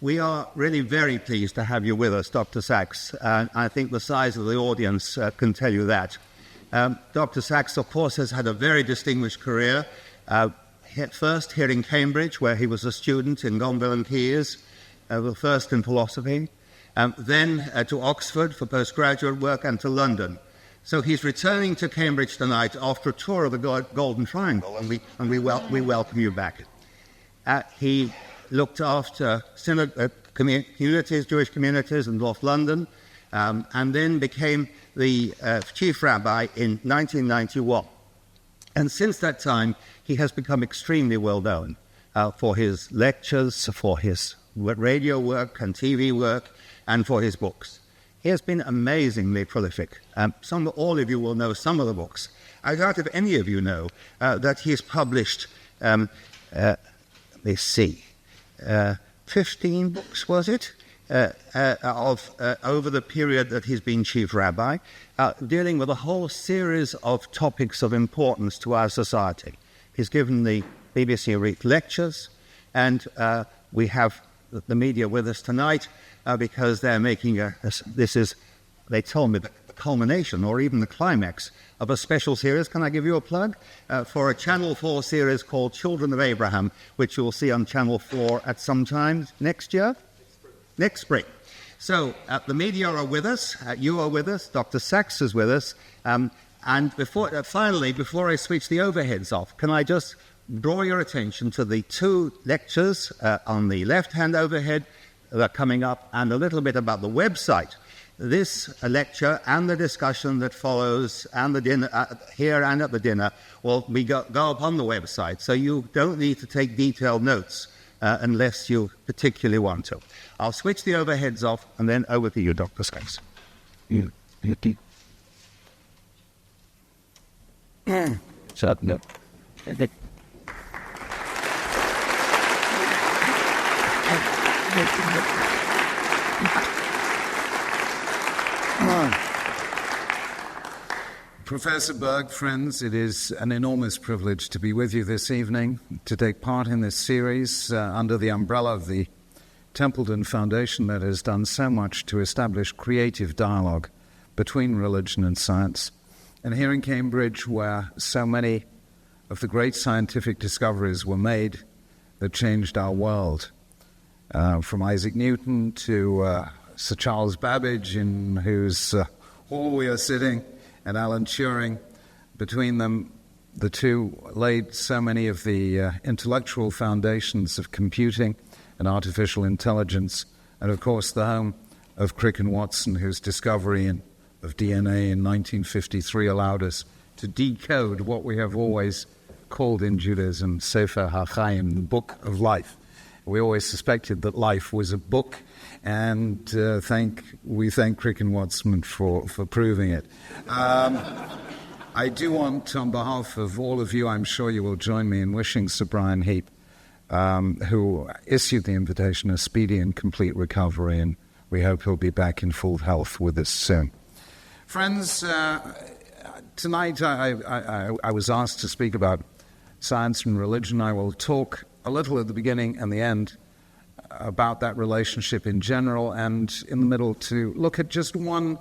We are really very pleased to have you with us, Dr. Sachs. I think the size of the audience can tell you that. Dr. Sachs, of course, has had a very distinguished career. First here in Cambridge, where he was a student in Gonville and Caius, the first in philosophy, then to Oxford for postgraduate work and to London. So he's returning to Cambridge tonight after a tour of the Golden Triangle, and we welcome you back. He looked after communities, Jewish communities in North London, and then became the chief rabbi in 1991. And since that time, he has become extremely well known for his lectures, for his radio work and TV work, and for his books. He has been amazingly prolific. All of you will know some of the books. I doubt if any of you know that he's published, let's see, 15 books, was it, over the period that he's been chief rabbi, dealing with a whole series of topics of importance to our society. He's given the BBC Read lectures, and we have the media with us tonight because they're making they told me, the culmination or even the climax of a special series. Can I give you a plug? For a Channel 4 series called Children of Abraham, which you'll see on Channel 4 at some time next year? Next spring. So the media are with us, you are with us, Dr. Sachs is with us, and finally, before I switch the overheads off, can I just draw your attention to the two lectures on the left-hand overhead that are coming up, and a little bit about the website. This lecture and the discussion that follows, and the dinner here and at the dinner, will go up on the website, so you don't need to take detailed notes unless you particularly want to. I'll switch the overheads off, and then over to you, Dr. Sachs. Shut up. Professor Berg, friends, it is an enormous privilege to be with you this evening, to take part in this series under the umbrella of the Templeton Foundation that has done so much to establish creative dialogue between religion and science. And here in Cambridge, where so many of the great scientific discoveries were made that changed our world, from Isaac Newton to Sir Charles Babbage, in whose hall we are sitting, and Alan Turing. Between them, the two laid so many of the intellectual foundations of computing and artificial intelligence, and of course the home of Crick and Watson, whose discovery of DNA in 1953 allowed us to decode what we have always called in Judaism Sefer HaChaim, the book of life. We always suspected that life was a book, and we thank Crick and Watson for proving it. I do want, on behalf of all of you, I'm sure you will join me in wishing Sir Brian Heap, who issued the invitation, a speedy and complete recovery, and we hope he'll be back in full health with us soon. Friends, tonight I was asked to speak about science and religion. I will talk a little at the beginning and the end about that relationship in general, and in the middle to look at just one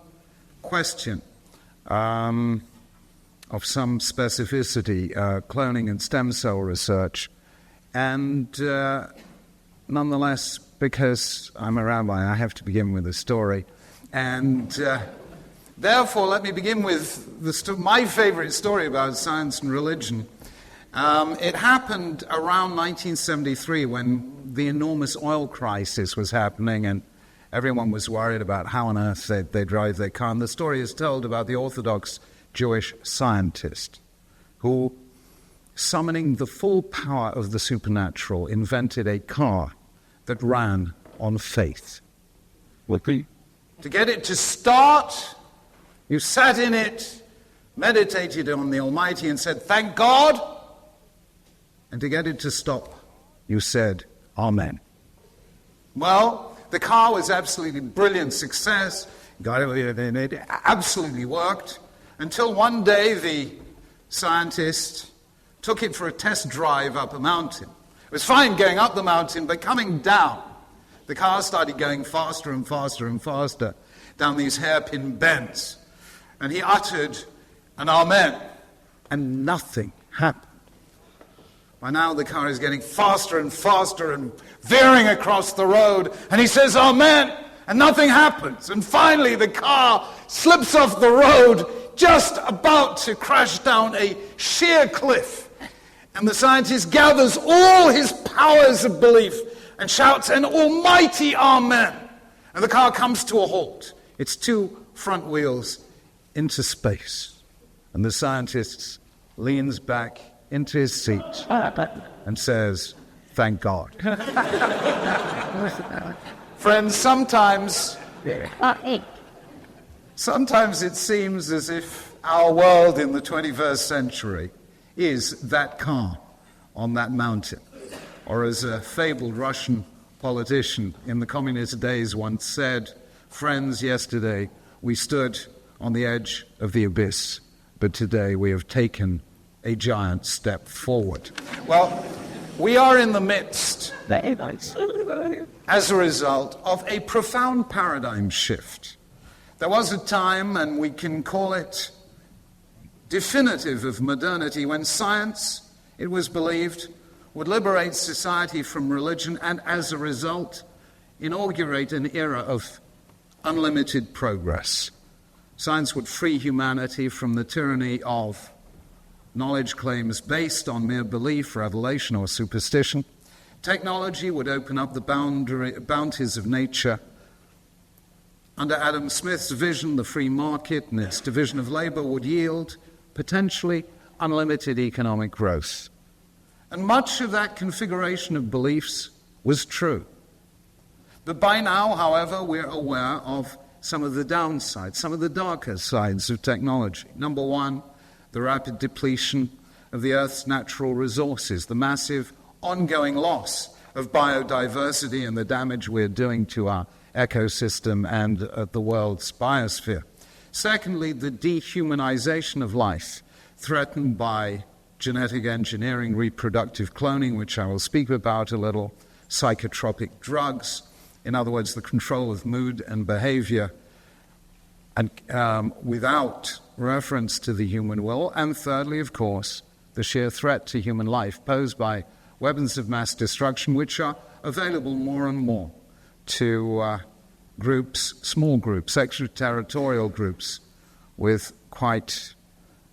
question of some specificity, cloning and stem cell research. And nonetheless, because I'm a rabbi, I have to begin with a story. And therefore, let me begin with my favorite story about science and religion. It happened around 1973 when the enormous oil crisis was happening and everyone was worried about how on earth they drive their car. And the story is told about the Orthodox Jewish scientist who, summoning the full power of the supernatural, invented a car that ran on faith. To get it to start, you sat in it, meditated on the Almighty and said, "Thank God." And to get it to stop, you said, "Amen." Well, the car was absolutely brilliant success. It absolutely worked until one day the scientist took it for a test drive up a mountain. It was fine going up the mountain, but coming down, The car started going faster and faster and faster down these hairpin bends. And he uttered an amen, and nothing happened. By now the car is getting faster and faster and veering across the road, and he says amen, and nothing happens. And finally the car slips off the road, just about to crash down a sheer cliff. And the scientist gathers all his powers of belief and shouts an almighty amen. And the car comes to a halt. Its two front wheels into space. And the scientist leans back into his seat and says, thank God. Friends, sometimes it seems as if our world in the 21st century is that car on that mountain. Or as a fabled Russian politician in the communist days once said, friends, yesterday we stood on the edge of the abyss, but today we have taken a giant step forward. Well, we are in the midst, as a result of a profound paradigm shift. There was a time, and we can call it definitive of modernity, when science, it was believed, would liberate society from religion and, as a result, inaugurate an era of unlimited progress. Science would free humanity from the tyranny of knowledge claims based on mere belief, revelation, or superstition. Technology would open up the bounties of nature. Under Adam Smith's vision, the free market and its division of labor would yield potentially unlimited economic growth. And much of that configuration of beliefs was true. But by now, however, we're aware of some of the downsides, some of the darker sides of technology. Number one, the rapid depletion of the Earth's natural resources, the massive ongoing loss of biodiversity and the damage we're doing to our ecosystem and the world's biosphere. Secondly, the dehumanization of life, threatened by genetic engineering, reproductive cloning, which I will speak about a little, psychotropic drugs, in other words, the control of mood and behavior, and without reference to the human will. And thirdly, of course, the sheer threat to human life posed by weapons of mass destruction, which are available more and more to groups, small groups, extraterritorial groups with quite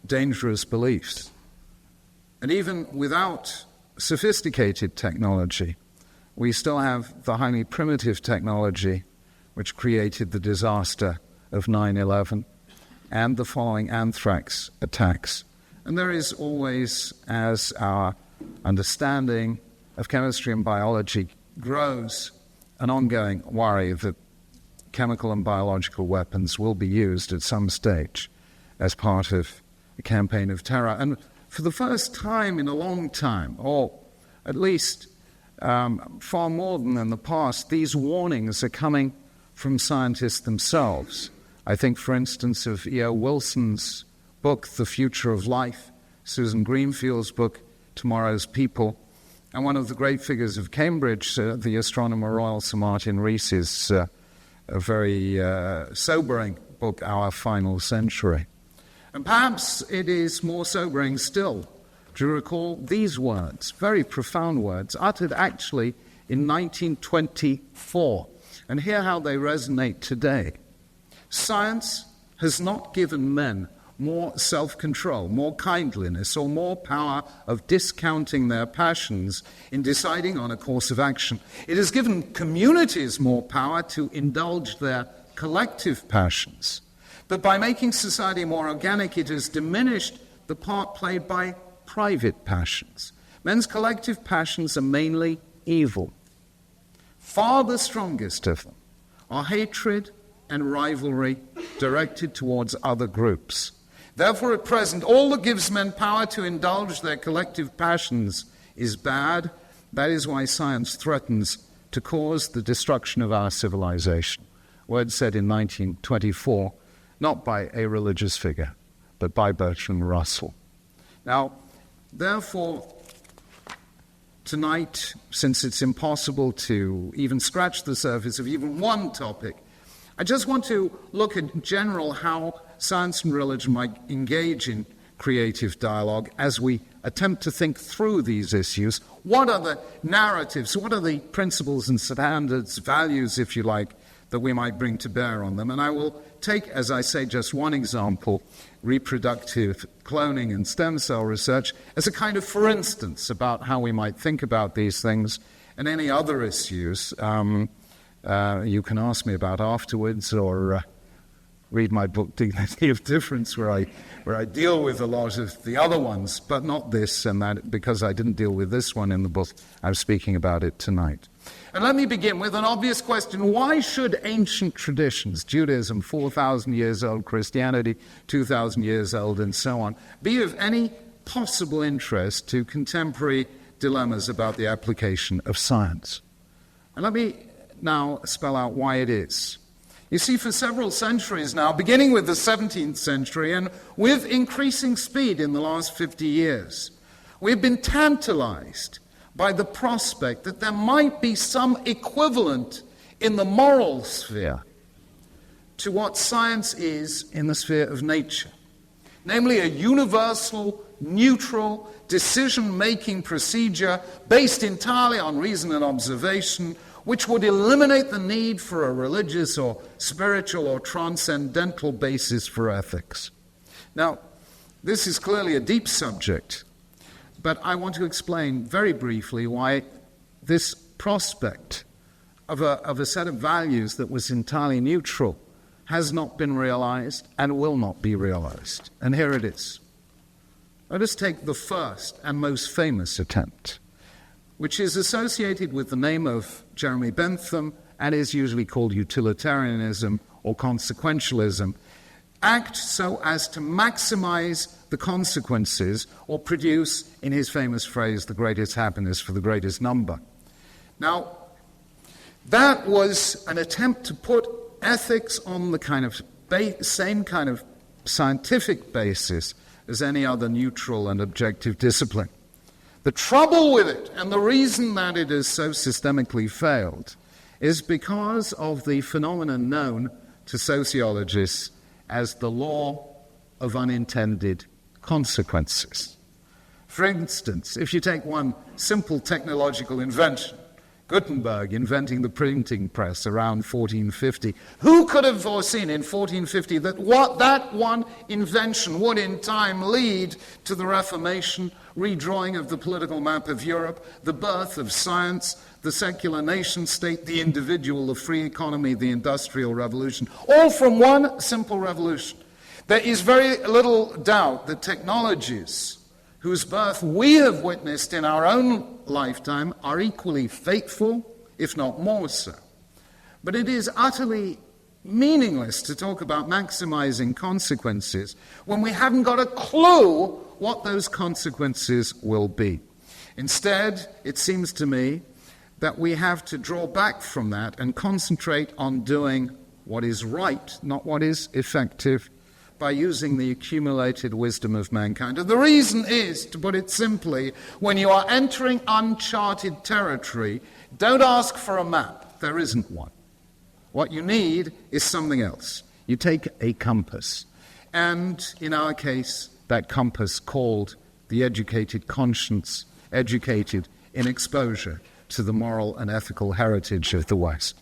dangerous beliefs. And even without sophisticated technology, we still have the highly primitive technology which created the disaster of 9/11 and the following anthrax attacks. And there is always, as our understanding of chemistry and biology grows, an ongoing worry that chemical and biological weapons will be used at some stage as part of a campaign of terror. And for the first time in a long time, or at least far more than in the past, these warnings are coming from scientists themselves. I think, for instance, of E.O. Wilson's book, The Future of Life, Susan Greenfield's book, Tomorrow's People, and one of the great figures of Cambridge, the astronomer Royal Sir Martin Rees's a very sobering book, Our Final Century. And perhaps it is more sobering still to recall these words, very profound words, uttered actually in 1924, and hear how they resonate today. Science has not given men more self-control, more kindliness, or more power of discounting their passions in deciding on a course of action. It has given communities more power to indulge their collective passions. But by making society more organic, it has diminished the part played by private passions. Men's collective passions are mainly evil. Far the strongest of them are hatred and rivalry directed towards other groups. Therefore, at present, all that gives men power to indulge their collective passions is bad. That is why science threatens to cause the destruction of our civilization. Words said in 1924, not by a religious figure, but by Bertrand Russell. Now, therefore, tonight, since it's impossible to even scratch the surface of even one topic, I just want to look in general how science and religion might engage in creative dialogue as we attempt to think through these issues. What are the narratives, what are the principles and standards, values, if you like, that we might bring to bear on them? And I will take, as I say, just one example, reproductive cloning and stem cell research, as a kind of for instance about how we might think about these things, and any other issues you can ask me about afterwards, or read my book Dignity of Difference, where I deal with a lot of the other ones, but not this and that, because I didn't deal with this one in the book. I'm speaking about it tonight. And let me begin with an obvious question. Why should ancient traditions, Judaism, 4,000 years old, Christianity, 2,000 years old, and so on, be of any possible interest to contemporary dilemmas about the application of science? And let me now spell out why it is. You see, for several centuries now, beginning with the 17th century and with increasing speed in the last 50 years, we've been tantalized by the prospect that there might be some equivalent in the moral sphere to what science is in the sphere of nature, namely a universal, neutral, decision-making procedure based entirely on reason and observation, which would eliminate the need for a religious or spiritual or transcendental basis for ethics. Now, this is clearly a deep subject, but I want to explain very briefly why this prospect of a set of values that was entirely neutral has not been realized and will not be realized. And here it is. Let us take the first and most famous attempt, which is associated with the name of Jeremy Bentham and is usually called utilitarianism or consequentialism. Act so as to maximize the consequences or produce, in his famous phrase, the greatest happiness for the greatest number. Now, that was an attempt to put ethics on the kind of same kind of scientific basis as any other neutral and objective discipline. The trouble with it, and the reason that it has so systemically failed, is because of the phenomenon known to sociologists as the law of unintended consequences. For instance, if you take one simple technological invention, Gutenberg inventing the printing press around 1450, who could have foreseen in 1450 that that one invention would in time lead to the Reformation, redrawing of the political map of Europe, the birth of science, the secular nation-state, the individual, the free economy, the Industrial Revolution, all from one simple revolution? There is very little doubt that technologies whose birth we have witnessed in our own lifetime are equally fateful, if not more so. But it is utterly meaningless to talk about maximizing consequences when we haven't got a clue what those consequences will be. Instead, it seems to me that we have to draw back from that and concentrate on doing what is right, not what is effective, by using the accumulated wisdom of mankind. And the reason is, to put it simply, when you are entering uncharted territory, don't ask for a map. There isn't one. What you need is something else. You take a compass. And in our case, that compass called the educated conscience, educated in exposure to the moral and ethical heritage of the West.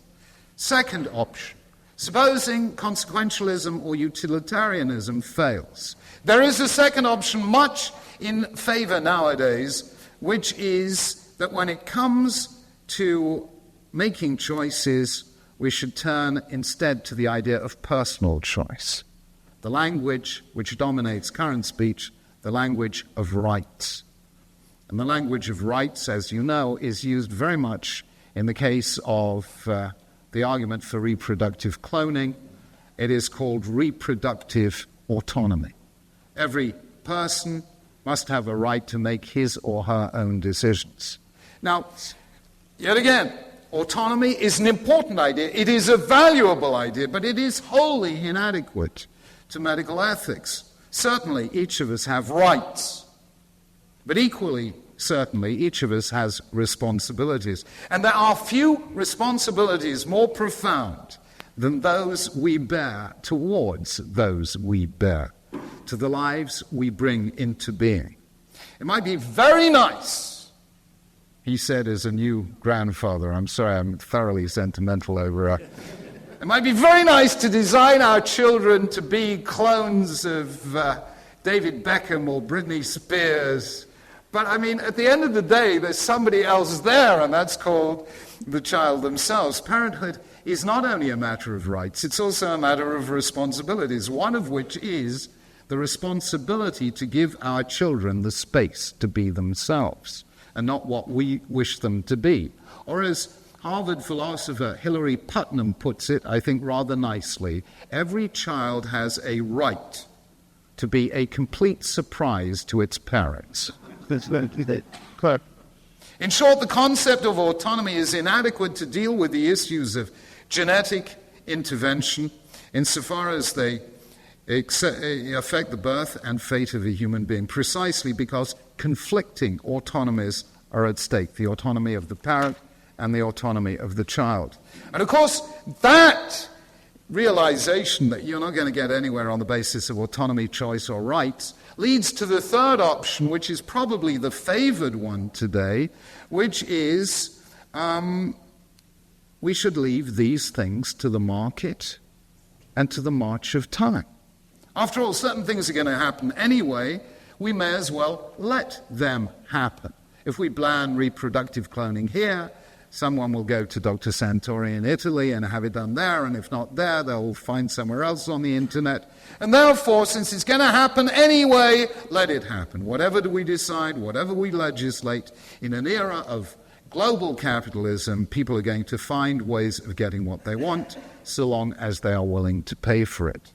Second option. Supposing consequentialism or utilitarianism fails, there is a second option much in favor nowadays, which is that when it comes to making choices, we should turn instead to the idea of personal choice. The language which dominates current speech, the language of rights. And the language of rights, as you know, is used very much in the case of the argument for reproductive cloning. It is called reproductive autonomy. Every person must have a right to make his or her own decisions. Now, yet again, autonomy is an important idea. It is a valuable idea, but it is wholly inadequate to medical ethics. Certainly, each of us have rights, but equally certainly, each of us has responsibilities. And there are few responsibilities more profound than those we bear towards those we bear, to the lives we bring into being. It might be very nice, he said as a new grandfather. I'm sorry, I'm thoroughly sentimental over it might be very nice to design our children to be clones of David Beckham or Britney Spears. But I mean, at the end of the day, there's somebody else there, and that's called the child themselves. Parenthood is not only a matter of rights, it's also a matter of responsibilities, one of which is the responsibility to give our children the space to be themselves and not what we wish them to be. Or as Harvard philosopher Hilary Putnam puts it, I think rather nicely, every child has a right to be a complete surprise to its parents. In short, the concept of autonomy is inadequate to deal with the issues of genetic intervention insofar as they affect the birth and fate of a human being, precisely because conflicting autonomies are at stake, the autonomy of the parent and the autonomy of the child. And of course, that realization that you're not going to get anywhere on the basis of autonomy, choice, or rights leads to the third option, which is probably the favored one today, which is we should leave these things to the market and to the march of time. After all, certain things are going to happen anyway. We may as well let them happen. If we ban reproductive cloning here, someone will go to Dr. Santori in Italy and have it done there, and if not there, they'll find somewhere else on the internet. And therefore, since it's going to happen anyway, let it happen. Whatever do we decide, whatever we legislate, in an era of global capitalism, people are going to find ways of getting what they want, so long as they are willing to pay for it.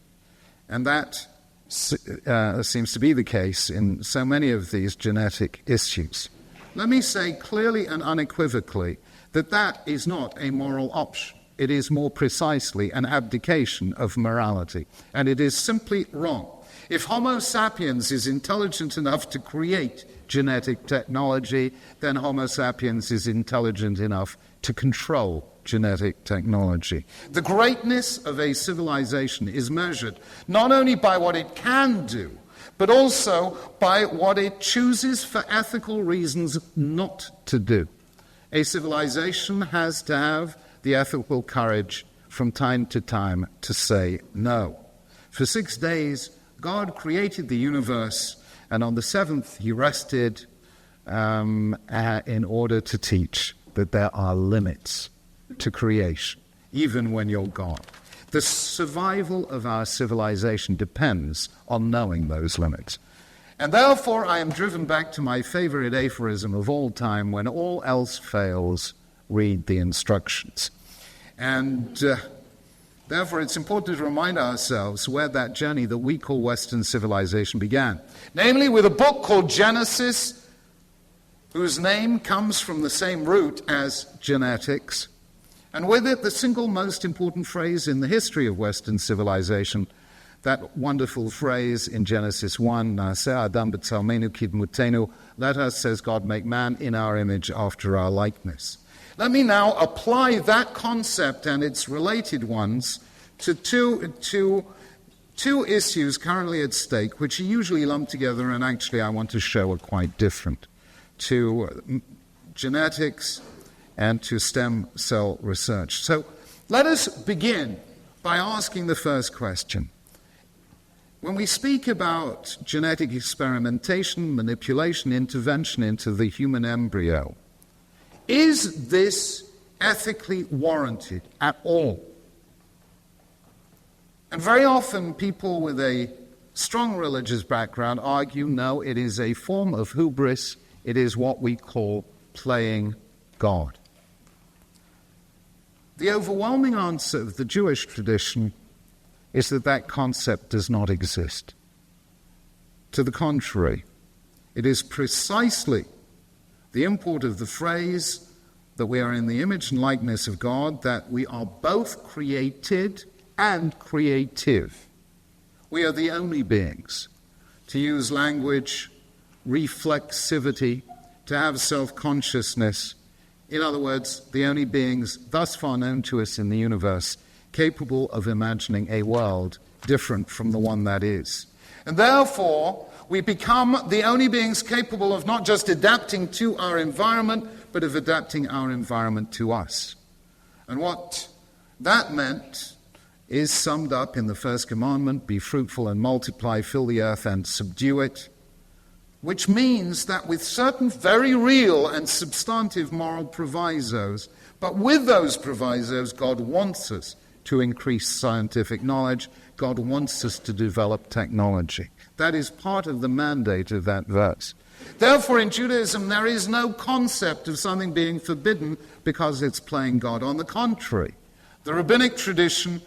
And that seems to be the case in so many of these genetic issues. Let me say clearly and unequivocally that that is not a moral option. It is more precisely an abdication of morality, and it is simply wrong. If Homo sapiens is intelligent enough to create genetic technology, then Homo sapiens is intelligent enough to control genetic technology. The greatness of a civilization is measured not only by what it can do, but also by what it chooses for ethical reasons not to do. A civilization has to have the ethical courage from time to time to say no. For 6 days, God created the universe, and on the seventh he rested in order to teach that there are limits to creation, even when you're God. The survival of our civilization depends on knowing those limits. And therefore, I am driven back to my favorite aphorism of all time: when all else fails, read the instructions. And therefore, it's important to remind ourselves where that journey that we call Western civilization began. Namely, with a book called Genesis, whose name comes from the same root as genetics, and with it, the single most important phrase in the history of Western civilization, that wonderful phrase in Genesis 1, Na'aseh Adam b'tzelmenu kidmutenu, let us, says God, make man in our image after our likeness. Let me now apply that concept and its related ones to two issues currently at stake, which are usually lumped together, and actually I want to show are quite different, to genetics and to stem cell research. So let us begin by asking the first question. When we speak about genetic experimentation, manipulation, intervention into the human embryo, is this ethically warranted at all? And very often people with a strong religious background argue, no, it is a form of hubris. It is what we call playing God. The overwhelming answer of the Jewish tradition is that that concept does not exist. To the contrary, it is precisely the import of the phrase that we are in the image and likeness of God, that we are both created and creative. We are the only beings, to use language, reflexivity, to have self-consciousness. In other words, the only beings thus far known to us in the universe capable of imagining a world different from the one that is. And therefore, we become the only beings capable of not just adapting to our environment, but of adapting our environment to us. And what that meant is summed up in the first commandment, be fruitful and multiply, fill the earth and subdue it, which means that with certain very real and substantive moral provisos, but with those provisos, God wants us to increase scientific knowledge. God wants us to develop technology. That is part of the mandate of that verse. Therefore, in Judaism, there is no concept of something being forbidden because it's playing God. On the contrary, the rabbinic tradition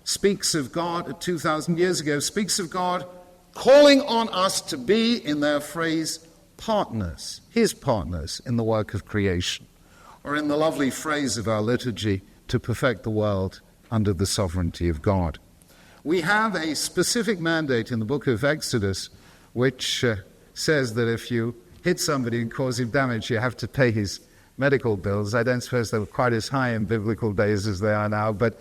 speaks of God, 2,000 years ago, speaks of God calling on us to be, in their phrase, partners, his partners in the work of creation. Or in the lovely phrase of our liturgy, to perfect the world under the sovereignty of God. We have a specific mandate in the book of Exodus which says that if you hit somebody and cause him damage, you have to pay his medical bills. I don't suppose they were quite as high in biblical days as they are now, but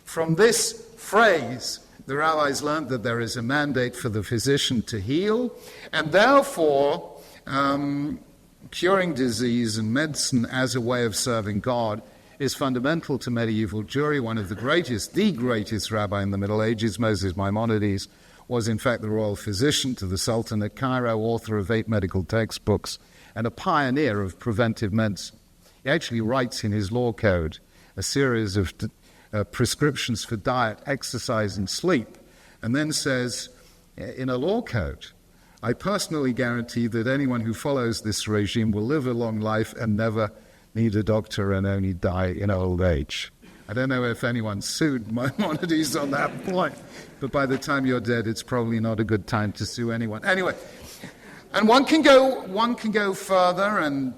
from this phrase, the rabbis learned that there is a mandate for the physician to heal, and therefore curing disease and medicine as a way of serving God is fundamental to medieval Jewry. One of the greatest rabbi in the Middle Ages, Moses Maimonides, was in fact the royal physician to the Sultan at Cairo, author of 8 medical textbooks, and a pioneer of preventive medicine. He actually writes in his law code a series of prescriptions for diet, exercise, and sleep, and then says in a law code, I personally guarantee that anyone who follows this regime will live a long life and never need a doctor and only die in old age. I don't know if anyone sued Maimonides on that point, but by the time you're dead, it's probably not a good time to sue anyone. Anyway, and one can go further, and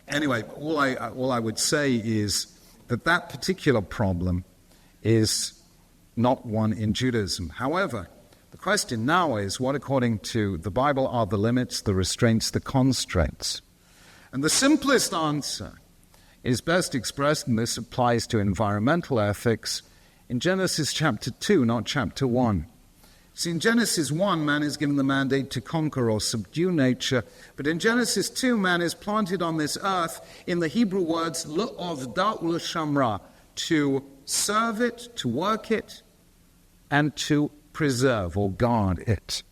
anyway, all I would say is that particular problem is not one in Judaism. However, the question now is, what according to the Bible are the limits, the restraints, the constraints? And the simplest answer is best expressed, and this applies to environmental ethics, in Genesis chapter 2, not chapter 1. See, in Genesis 1, man is given the mandate to conquer or subdue nature, but in Genesis 2, man is planted on this earth in the Hebrew words le'ovda u'l'shamra, to serve it, to work it, and to preserve or guard it.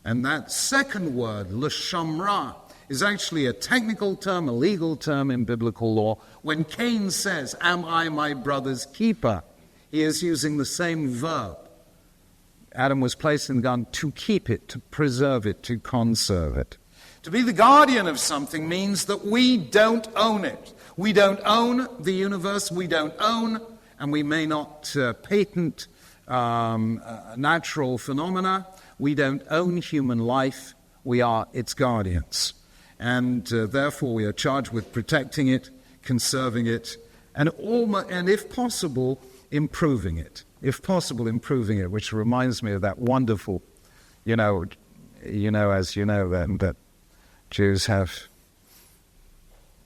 And that second word, l'shamra, is actually a technical term, a legal term in biblical law. When Cain says, am I my brother's keeper? He is using the same verb. Adam was placed in the garden to keep it, to preserve it, to conserve it. To be the guardian of something means that we don't own it. We don't own the universe, we don't own, and we may not patent natural phenomena. We don't own human life, we are its guardians. And therefore we are charged with protecting it, conserving it, and if possible, improving it. If possible, improving it, which reminds me of that wonderful, as you know, that Jews have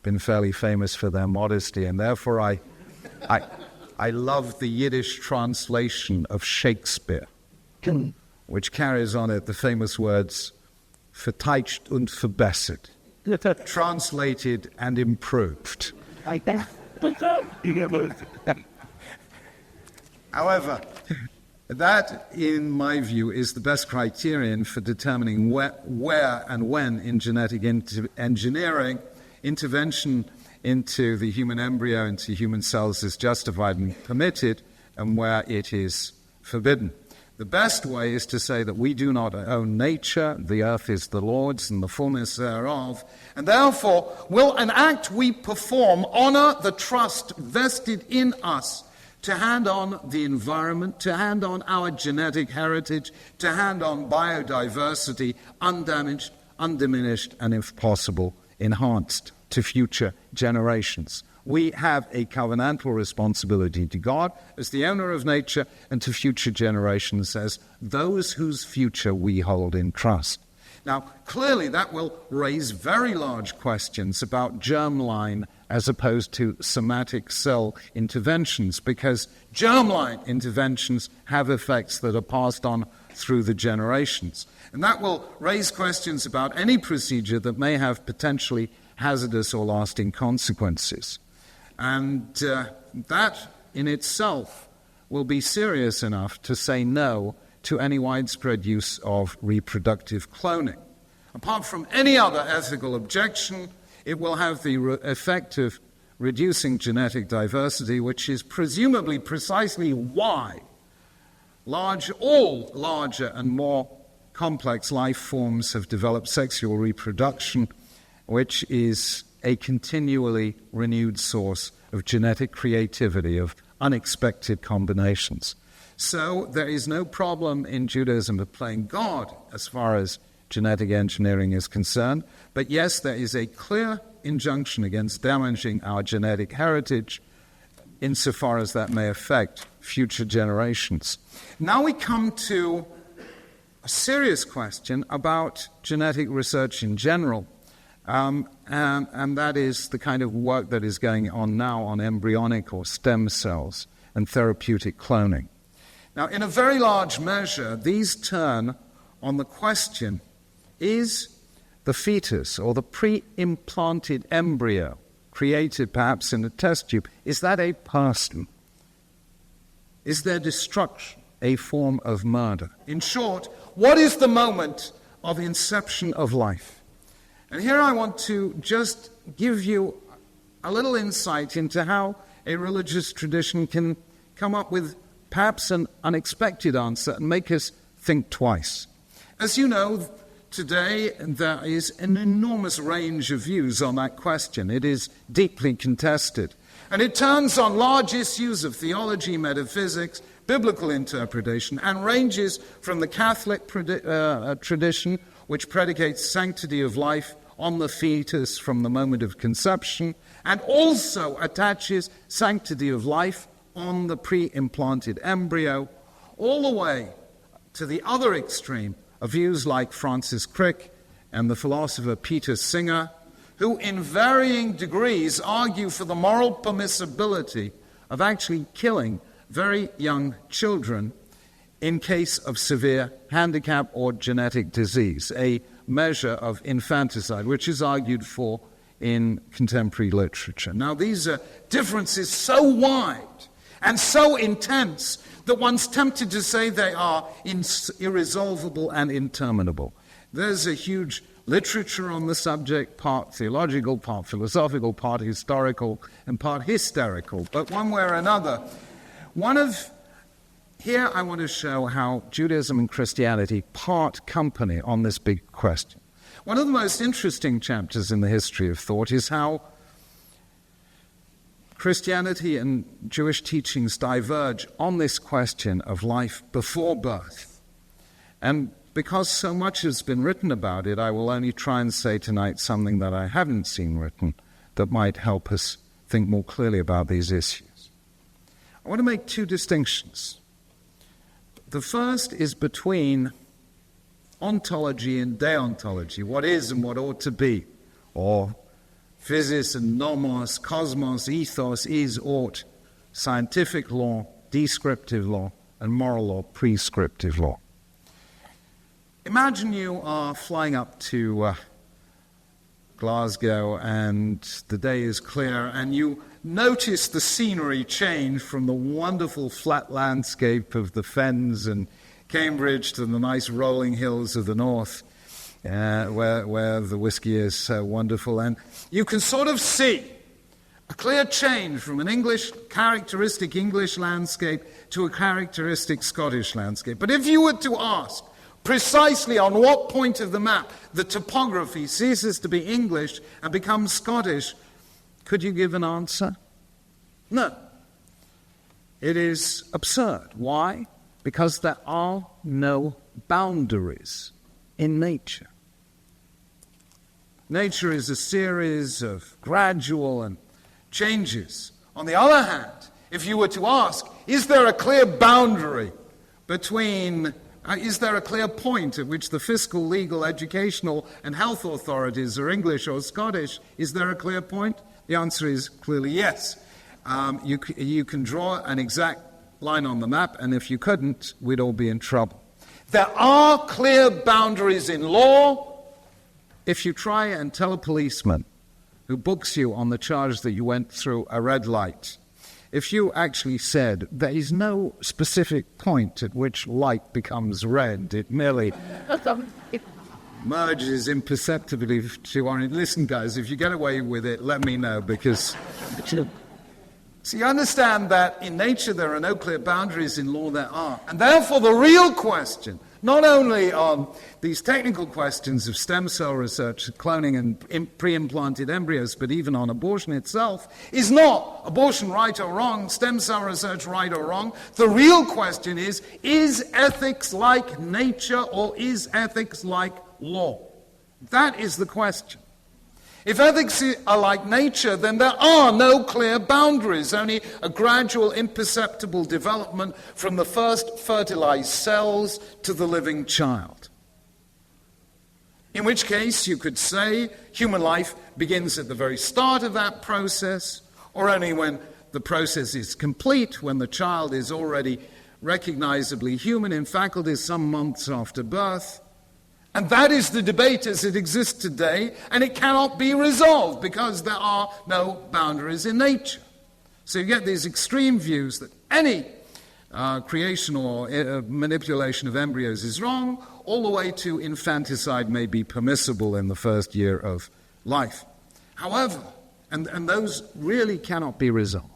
been fairly famous for their modesty, and therefore I love the Yiddish translation of Shakespeare, which carries on it the famous words, verteidigt und verbessert. Translated and improved. However, that, in my view, is the best criterion for determining where and when in genetic engineering intervention into the human embryo, into human cells, is justified and permitted, and where it is forbidden. The best way is to say that we do not own nature, the earth is the Lord's and the fullness thereof, and therefore will an act we perform honor the trust vested in us to hand on the environment, to hand on our genetic heritage, to hand on biodiversity, undamaged, undiminished, and if possible, enhanced to future generations. We have a covenantal responsibility to God as the owner of nature and to future generations as those whose future we hold in trust. Now, clearly that will raise very large questions about germline as opposed to somatic cell interventions, because germline interventions have effects that are passed on through the generations. And that will raise questions about any procedure that may have potentially hazardous or lasting consequences. And that in itself will be serious enough to say no to any widespread use of reproductive cloning. Apart from any other ethical objection, it will have the effect of reducing genetic diversity, which is presumably precisely why all larger and more complex life forms have developed sexual reproduction, which is a continually renewed source of genetic creativity, of unexpected combinations. So there is no problem in Judaism of playing God as far as genetic engineering is concerned, but yes, there is a clear injunction against damaging our genetic heritage insofar as that may affect future generations. Now we come to a serious question about genetic research in general, and that is the kind of work that is going on now on embryonic or stem cells and therapeutic cloning. Now, in a very large measure, these turn on the question, is the fetus or the pre-implanted embryo created perhaps in a test tube, is that a person? Is their destruction a form of murder? In short, what is the moment of inception of life? And here I want to just give you a little insight into how a religious tradition can come up with perhaps an unexpected answer and make us think twice. As you know, today there is an enormous range of views on that question. It is deeply contested. And it turns on large issues of theology, metaphysics, biblical interpretation, and ranges from the Catholic tradition, which predicates sanctity of life on the fetus from the moment of conception, and also attaches sanctity of life on the pre-implanted embryo, all the way to the other extreme of views like Francis Crick and the philosopher Peter Singer, who in varying degrees argue for the moral permissibility of actually killing very young children in case of severe handicap or genetic disease, a measure of infanticide, which is argued for in contemporary literature. Now, these are differences so wide and so intense that one's tempted to say they are irresolvable and interminable. There's a huge literature on the subject, part theological, part philosophical, part historical, and part hysterical. But one way or another, here I want to show how Judaism and Christianity part company on this big question. One of the most interesting chapters in the history of thought is how Christianity and Jewish teachings diverge on this question of life before birth. And because so much has been written about it, I will only try and say tonight something that I haven't seen written that might help us think more clearly about these issues. I want to make two distinctions. The first is between ontology and deontology, what is and what ought to be, or physis and nomos, cosmos, ethos, is, ought, scientific law, descriptive law, and moral law, prescriptive law. Imagine you are flying up to Glasgow and the day is clear and you notice the scenery change from the wonderful flat landscape of the fens and Cambridge to the nice rolling hills of the north, where the whiskey is so wonderful. And you can sort of see a clear change from an characteristic English landscape to a characteristic Scottish landscape. But if you were to ask precisely on what point of the map the topography ceases to be English and becomes Scottish, could you give an answer? No. It is absurd. Why? Because there are no boundaries in nature. Nature is a series of gradual and changes. On the other hand, if you were to ask, is there a clear boundary between Is there a clear point at which the fiscal, legal, educational, and health authorities are English or Scottish? Is there a clear point? The answer is clearly yes. You can draw an exact line on the map, and if you couldn't, we'd all be in trouble. There are clear boundaries in law. If you try and tell a policeman who books you on the charge that you went through a red light, if you actually said there is no specific point at which light becomes red, it merely merges imperceptibly to orange. Listen, guys, if you get away with it, let me know, because... So you understand that in nature there are no clear boundaries, in law there are. And therefore the real question, not only on these technical questions of stem cell research, cloning and pre-implanted embryos, but even on abortion itself, is not abortion right or wrong, stem cell research right or wrong. The real question is ethics like nature or is ethics like law? That is the question. If ethics are like nature, then there are no clear boundaries, only a gradual, imperceptible development from the first fertilized cells to the living child. In which case, you could say human life begins at the very start of that process, or only when the process is complete, when the child is already recognizably human in faculties some months after birth. And that is the debate as it exists today, and it cannot be resolved because there are no boundaries in nature. So you get these extreme views that any creation or manipulation of embryos is wrong, all the way to infanticide may be permissible in the first year of life. However, and those really cannot be resolved.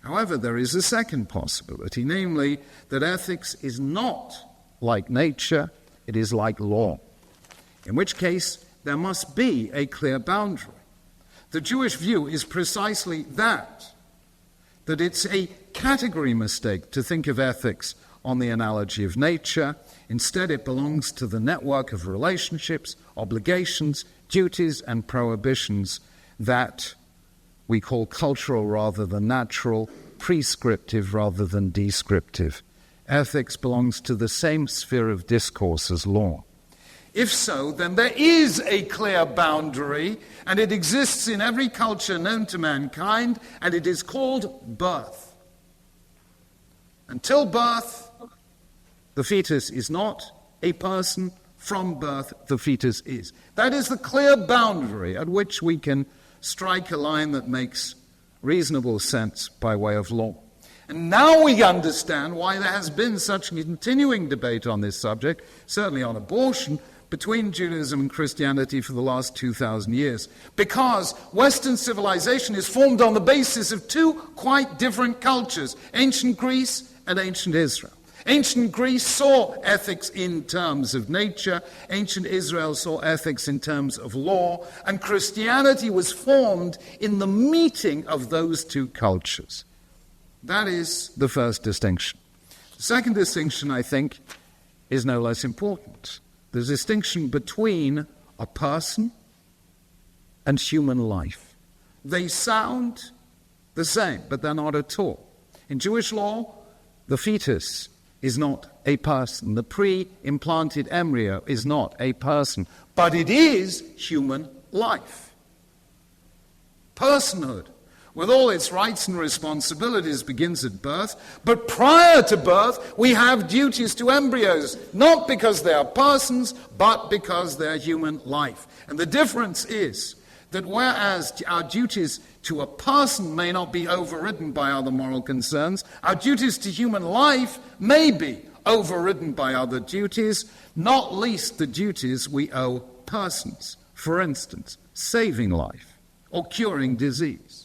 However, there is a second possibility, namely that ethics is not like nature, it is like law, in which case there must be a clear boundary. The Jewish view is precisely that it's a category mistake to think of ethics on the analogy of nature. Instead, it belongs to the network of relationships, obligations, duties, and prohibitions that we call cultural rather than natural, prescriptive rather than descriptive. Ethics belongs to the same sphere of discourse as law. If so, then there is a clear boundary, and it exists in every culture known to mankind, and it is called birth. Until birth, the fetus is not a person. From birth, the fetus is. That is the clear boundary at which we can strike a line that makes reasonable sense by way of law. And now we understand why there has been such a continuing debate on this subject, certainly on abortion, between Judaism and Christianity for the last 2,000 years. Because Western civilization is formed on the basis of two quite different cultures, ancient Greece and ancient Israel. Ancient Greece saw ethics in terms of nature, ancient Israel saw ethics in terms of law, and Christianity was formed in the meeting of those two cultures. That is the first distinction. The second distinction, I think, is no less important. The distinction between a person and human life. They sound the same, but they're not at all. In Jewish law, the fetus is not a person. The pre-implanted embryo is not a person, but it is human life. Personhood, with all its rights and responsibilities, begins at birth. But prior to birth, we have duties to embryos, not because they are persons, but because they are human life. And the difference is that whereas our duties to a person may not be overridden by other moral concerns, our duties to human life may be overridden by other duties, not least the duties we owe persons. For instance, saving life or curing disease.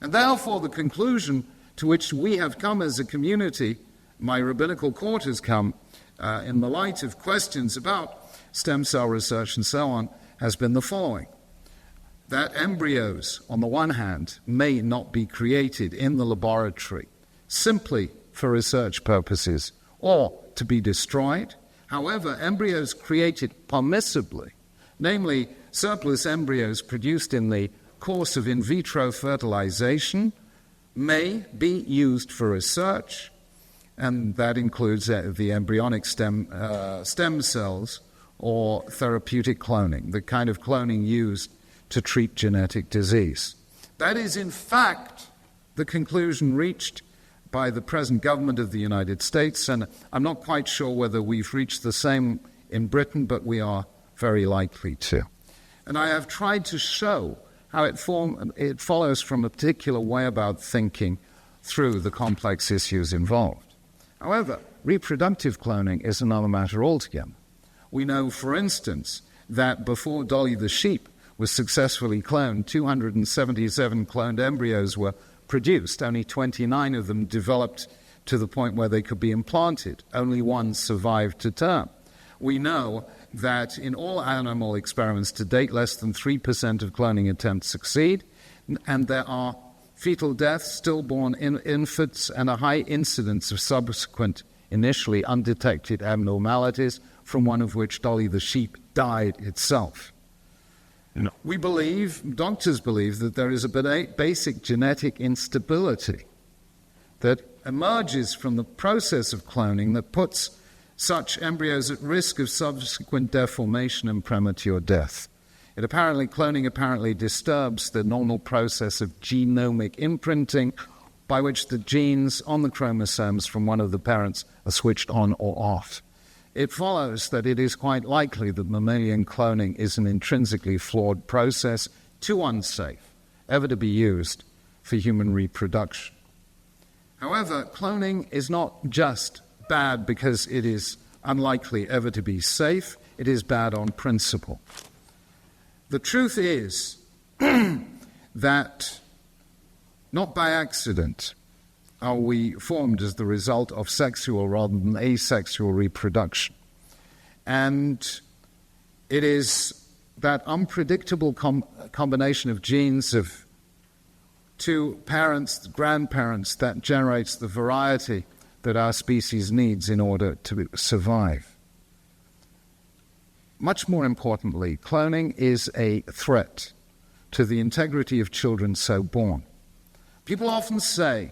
And therefore, the conclusion to which we have come as a community, my rabbinical court has come, in the light of questions about stem cell research and so on, has been the following. That embryos, on the one hand, may not be created in the laboratory simply for research purposes or to be destroyed. However, embryos created permissibly, namely surplus embryos produced in the course of in vitro fertilization, may be used for research, and that includes the embryonic stem cells or therapeutic cloning, the kind of cloning used to treat genetic disease. That is, in fact, the conclusion reached by the present government of the United States, and I'm not quite sure whether we've reached the same in Britain, but we are very likely to. And I have tried to show how it follows from a particular way about thinking through the complex issues involved. However, reproductive cloning is another matter altogether. We know, for instance, that before Dolly the sheep was successfully cloned, 277 cloned embryos were produced. Only 29 of them developed to the point where they could be implanted. Only one survived to term. We know that in all animal experiments to date, less than 3% of cloning attempts succeed, and there are fetal deaths, stillborn infants, and a high incidence of subsequent, initially undetected abnormalities, from one of which Dolly the sheep died itself. No. We believe, doctors believe, that there is a basic genetic instability that emerges from the process of cloning that puts such embryos at risk of subsequent deformation and premature death. Cloning apparently disturbs the normal process of genomic imprinting, by which the genes on the chromosomes from one of the parents are switched on or off. It follows that it is quite likely that mammalian cloning is an intrinsically flawed process, too unsafe ever to be used for human reproduction. However, cloning is not just bad because it is unlikely ever to be safe, it is bad on principle. The truth is that not by accident are we formed as the result of sexual rather than asexual reproduction. And it is that unpredictable combination of genes of two parents, grandparents, that generates the variety that our species needs in order to survive. Much more importantly, cloning is a threat to the integrity of children so born. People often say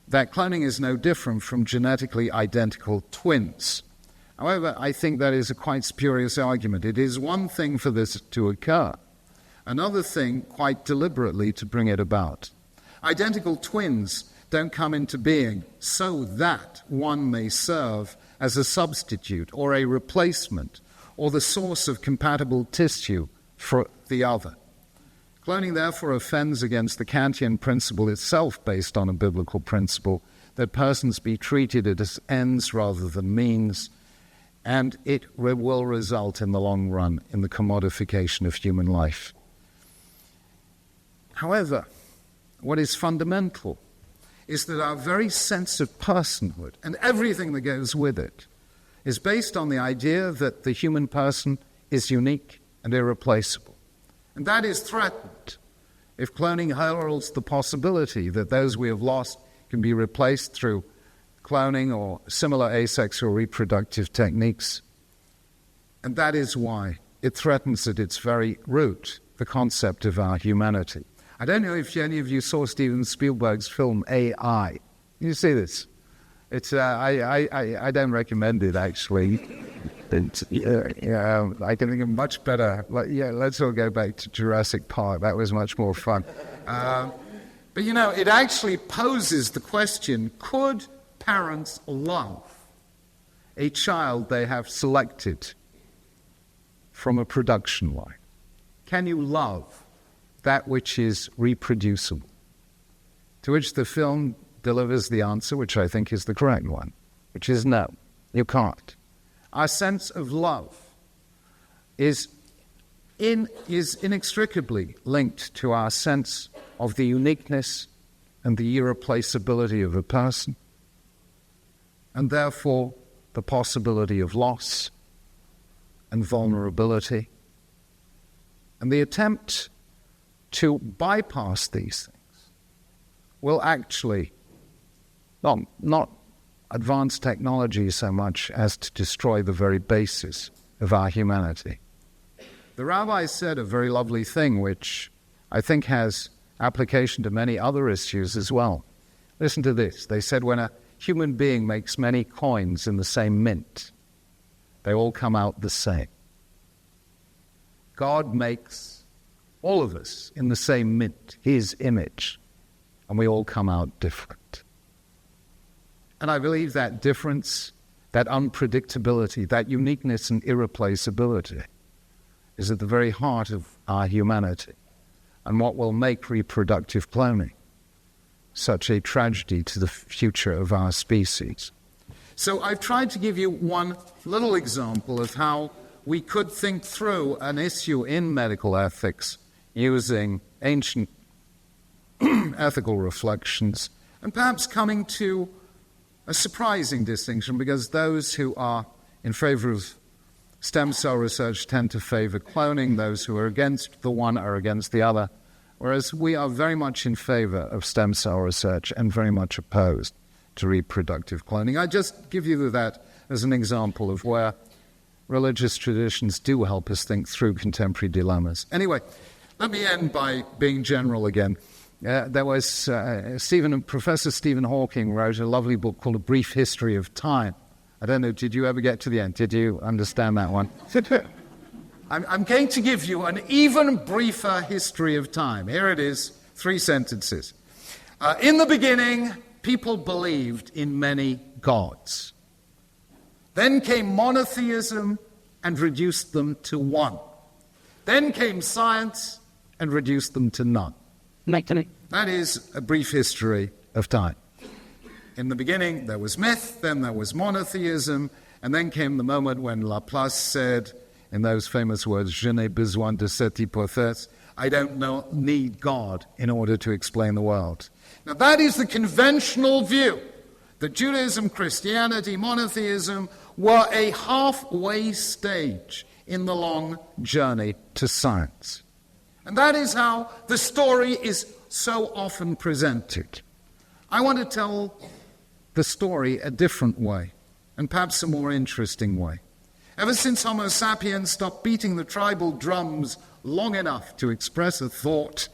that cloning is no different from genetically identical twins. However, I think that is a quite spurious argument. It is one thing for this to occur, another thing quite deliberately to bring it about. Identical twins don't come into being so that one may serve as a substitute or a replacement or the source of compatible tissue for the other. Cloning therefore offends against the Kantian principle itself, based on a biblical principle that persons be treated as ends rather than means, and it will result in the long run in the commodification of human life. However, what is fundamental is that our very sense of personhood and everything that goes with it is based on the idea that the human person is unique and irreplaceable. And that is threatened if cloning heralds the possibility that those we have lost can be replaced through cloning or similar asexual reproductive techniques. And that is why it threatens at its very root the concept of our humanity. I don't know if any of you saw Steven Spielberg's film AI. You see this? It's I don't recommend it, actually. I can think of much better. Let's all go back to Jurassic Park. That was much more fun. But it actually poses the question: could parents love a child they have selected from a production line? Can you love that which is reproducible? To which the film delivers the answer, which I think is the correct one, which is no, you can't. Our sense of love is inextricably linked to our sense of the uniqueness and the irreplaceability of a person, and therefore the possibility of loss and vulnerability. And the attempt to bypass these things will actually not advance technology so much as to destroy the very basis of our humanity. The rabbi said a very lovely thing, which I think has application to many other issues as well. Listen to this. They said, when a human being makes many coins in the same mint. They all come out the same. God makes all of us in the same mint, his image, and we all come out different. And I believe that difference, that unpredictability, that uniqueness and irreplaceability is at the very heart of our humanity and what will make reproductive cloning such a tragedy to the future of our species. So I've tried to give you one little example of how we could think through an issue in medical ethics using ancient ethical reflections and perhaps coming to a surprising distinction, because those who are in favor of stem cell research tend to favor cloning. Those who are against the one are against the other, whereas we are very much in favor of stem cell research and very much opposed to reproductive cloning. I just give you that as an example of where religious traditions do help us think through contemporary dilemmas. Anyway, let me end by being general again. There was Professor Stephen Hawking wrote a lovely book called A Brief History of Time. I don't know, did you ever get to the end? Did you understand that one? I'm going to give you an even briefer history of time. Here it is, 3 sentences. In the beginning, people believed in many gods. Then came monotheism and reduced them to one. Then came science and reduced them to none. That is a brief history of time. In the beginning, there was myth, then there was monotheism, and then came the moment when Laplace said, in those famous words, "Je n'ai besoin de cette hypothèse," I don't need God in order to explain the world. Now that is the conventional view, that Judaism, Christianity, monotheism were a halfway stage in the long journey to science. And that is how the story is so often presented. I want to tell the story a different way, and perhaps a more interesting way. Ever since Homo sapiens stopped beating the tribal drums long enough to express a thought,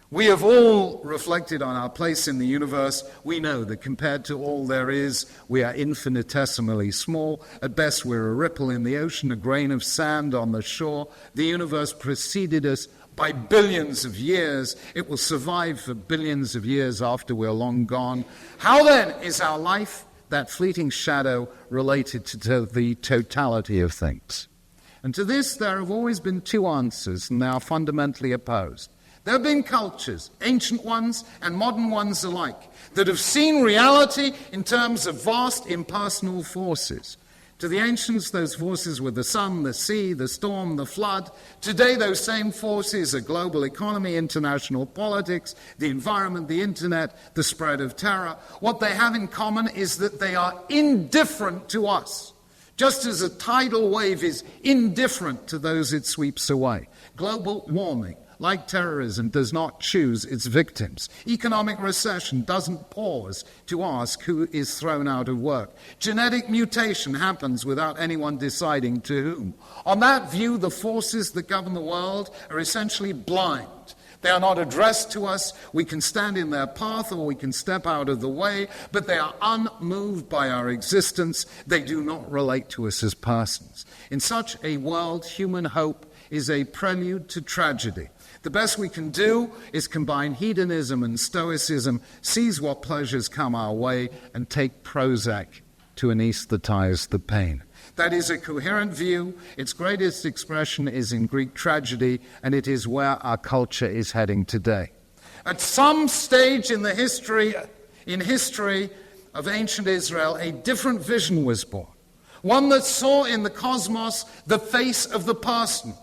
we have all reflected on our place in the universe. We know that compared to all there is, we are infinitesimally small. At best, we're a ripple in the ocean, a grain of sand on the shore. The universe preceded us by billions of years. It will survive for billions of years after we're long gone. How then is our life, that fleeting shadow, related to the totality of things? And to this there have always been 2 answers, and they are fundamentally opposed. There have been cultures, ancient ones and modern ones alike, that have seen reality in terms of vast impersonal forces. To the ancients, those forces were the sun, the sea, the storm, the flood. Today, those same forces are global economy, international politics, the environment, the internet, the spread of terror. What they have in common is that they are indifferent to us, just as a tidal wave is indifferent to those it sweeps away. Global warming, like terrorism, does not choose its victims. Economic recession doesn't pause to ask who is thrown out of work. Genetic mutation happens without anyone deciding to whom. On that view, the forces that govern the world are essentially blind. They are not addressed to us. We can stand in their path or we can step out of the way, but they are unmoved by our existence. They do not relate to us as persons. In such a world, human hope is a prelude to tragedy. The best we can do is combine hedonism and stoicism, seize what pleasures come our way, and take Prozac to anesthetize the pain. That is a coherent view. Its greatest expression is in Greek tragedy, and it is where our culture is heading today. At some stage in history of ancient Israel, a different vision was born, one that saw in the cosmos the face of the person.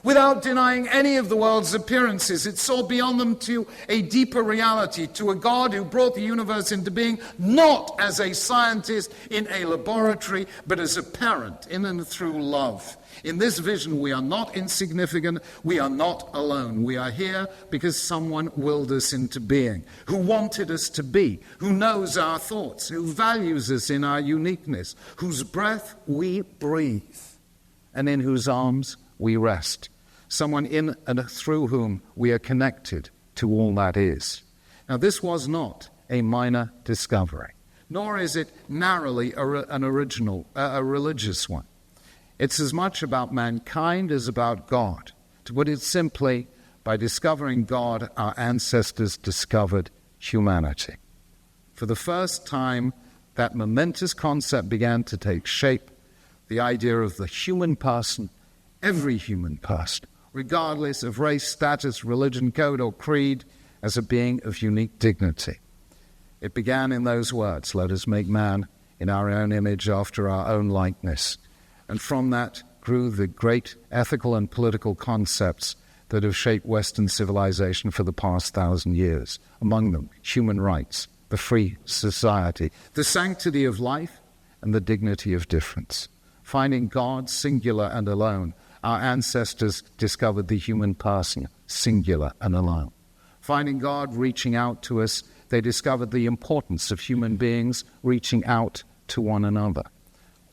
Without denying any of the world's appearances, it saw beyond them to a deeper reality, to a God who brought the universe into being, not as a scientist in a laboratory, but as a parent in and through love. In this vision, we are not insignificant, we are not alone. We are here because someone willed us into being, who wanted us to be, who knows our thoughts, who values us in our uniqueness, whose breath we breathe, and in whose arms we rest. Someone in and through whom we are connected to all that is. Now, this was not a minor discovery. nor is it narrowly a religious one. It's as much about mankind as about God. To put it simply, by discovering God, our ancestors discovered humanity. For the first time, that momentous concept began to take shape, the idea of the human person, every human person, regardless of race, status, religion, code, or creed, as a being of unique dignity. It began in those words, "Let us make man in our own image after our own likeness." And from that grew the great ethical and political concepts that have shaped Western civilization for the past 1,000 years. Among them, human rights, the free society, the sanctity of life, and the dignity of difference. Finding God singular and alone, our ancestors discovered the human person singular and alone. Finding God reaching out to us, they discovered the importance of human beings reaching out to one another.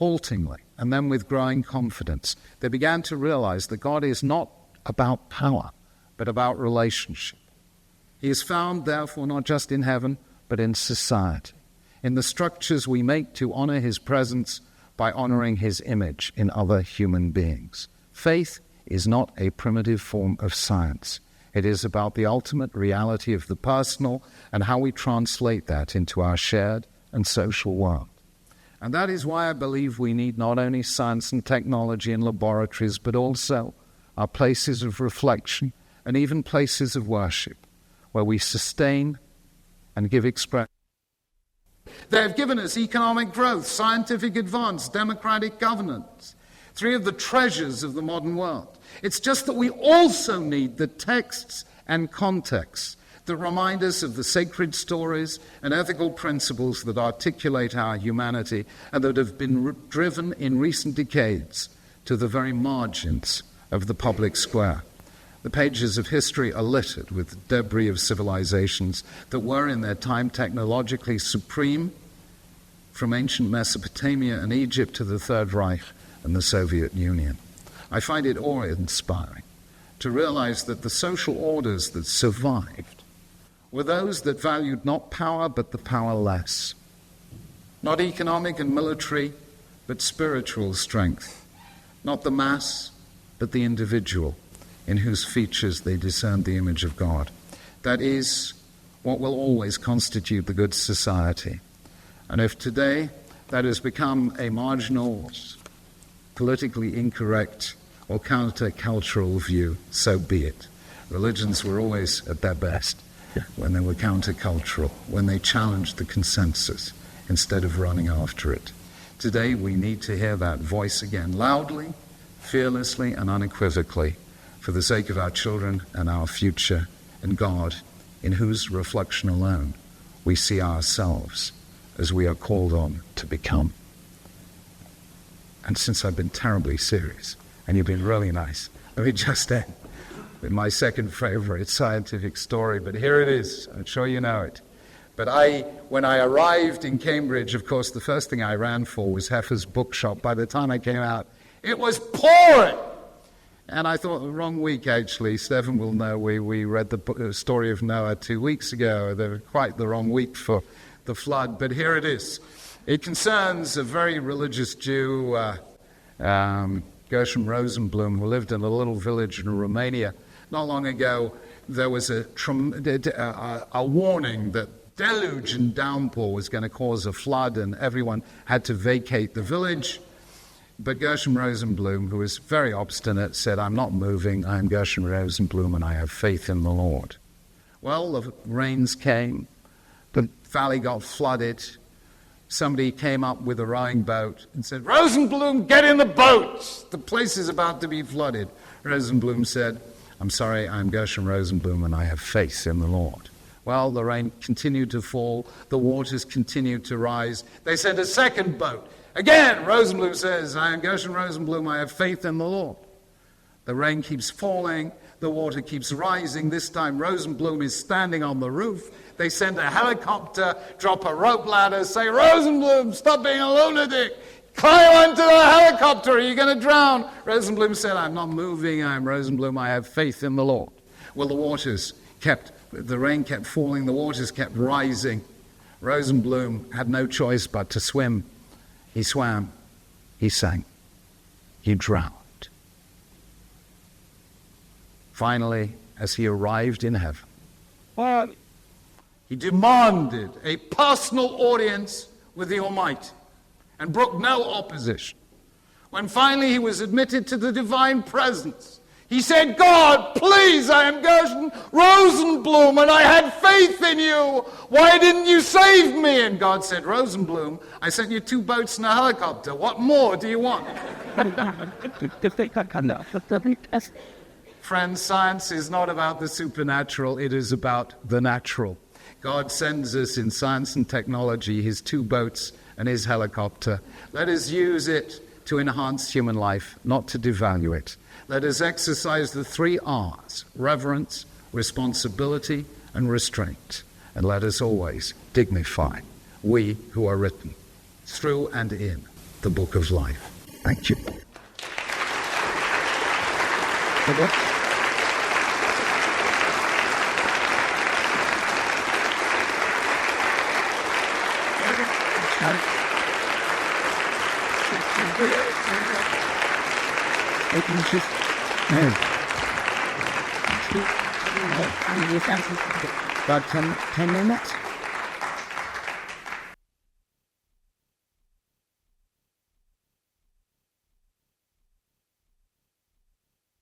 Haltingly, and then with growing confidence, they began to realize that God is not about power, but about relationship. He is found, therefore, not just in heaven, but in society, in the structures we make to honor his presence by honoring his image in other human beings. Faith is not a primitive form of science. It is about the ultimate reality of the personal and how we translate that into our shared and social world. And that is why I believe we need not only science and technology and laboratories, but also our places of reflection and even places of worship, where we sustain and give expression. They have given us economic growth, scientific advance, democratic governance, three of the treasures of the modern world. It's just that we also need the texts and contexts that remind us of the sacred stories and ethical principles that articulate our humanity and that have been driven in recent decades to the very margins of the public square. The pages of history are littered with debris of civilizations that were in their time technologically supreme, from ancient Mesopotamia and Egypt to the Third Reich and the Soviet Union. I find it awe-inspiring to realize that the social orders that survived were those that valued not power but the powerless, not economic and military but spiritual strength, not the mass but the individual, in whose features they discerned the image of God. That is what will always constitute the good society. And if today that has become a marginal, politically incorrect, or countercultural view, so be it. Religions were always at their best when they were countercultural, when they challenged the consensus instead of running after it. Today we need to hear that voice again, loudly, fearlessly, and unequivocally, for the sake of our children and our future, and God, in whose reflection alone we see ourselves as we are called on to become. And since I've been terribly serious, and you've been really nice, let me just end with my second favorite scientific story, but here it is. I'm sure you know it. But when I arrived in Cambridge, of course, the first thing I ran for was Heffer's bookshop. By the time I came out, it was pouring! And I thought, the wrong week, actually. Stephen will know, we read the story of Noah 2 weeks ago. They were quite the wrong week for the flood, but here it is. It concerns a very religious Jew, Gershom Rosenblum, who lived in a little village in Romania. Not long ago, there was a warning that deluge and downpour was going to cause a flood, and everyone had to vacate the village. But Gershom Rosenblum, who was very obstinate, said, "I'm not moving. I am Gershom Rosenblum, and I have faith in the Lord." Well, the rains came. The valley got flooded. Somebody came up with a rowing boat and said, "Rosenblum, get in the boat! The place is about to be flooded." Rosenblum said, "I'm sorry, I'm Gershom Rosenblum, and I have faith in the Lord." Well, the rain continued to fall. The waters continued to rise. They sent a second boat. Again, Rosenblum says, "I am Gershom Rosenblum, I have faith in the Lord." The rain keeps falling. The water keeps rising. This time, Rosenblum is standing on the roof. They send a helicopter, drop a rope ladder, say, "Rosenblum, stop being a lunatic. Climb onto the helicopter, or you're going to drown." Rosenblum said, "I'm not moving. I'm Rosenblum. I have faith in the Lord." Well, the rain kept falling. The waters kept rising. Rosenblum had no choice but to swim. He swam, he sank, he drowned. Finally, as he arrived in heaven, he demanded a personal audience with the Almighty and brooked no opposition. When finally he was admitted to the divine presence, he said, "God, please, I am Gershon Rosenblum, and I had faith in you. Why didn't you save me?" And God said, "Rosenblum, I sent you 2 boats and a helicopter. What more do you want?" Friends, science is not about the supernatural, it is about the natural. God sends us in science and technology his 2 boats and his helicopter. Let us use it to enhance human life, not to devalue it. Let us exercise the 3 R's: reverence, responsibility, and restraint. And let us always dignify we who are written through and in the book of life. Thank you. About 10 minutes.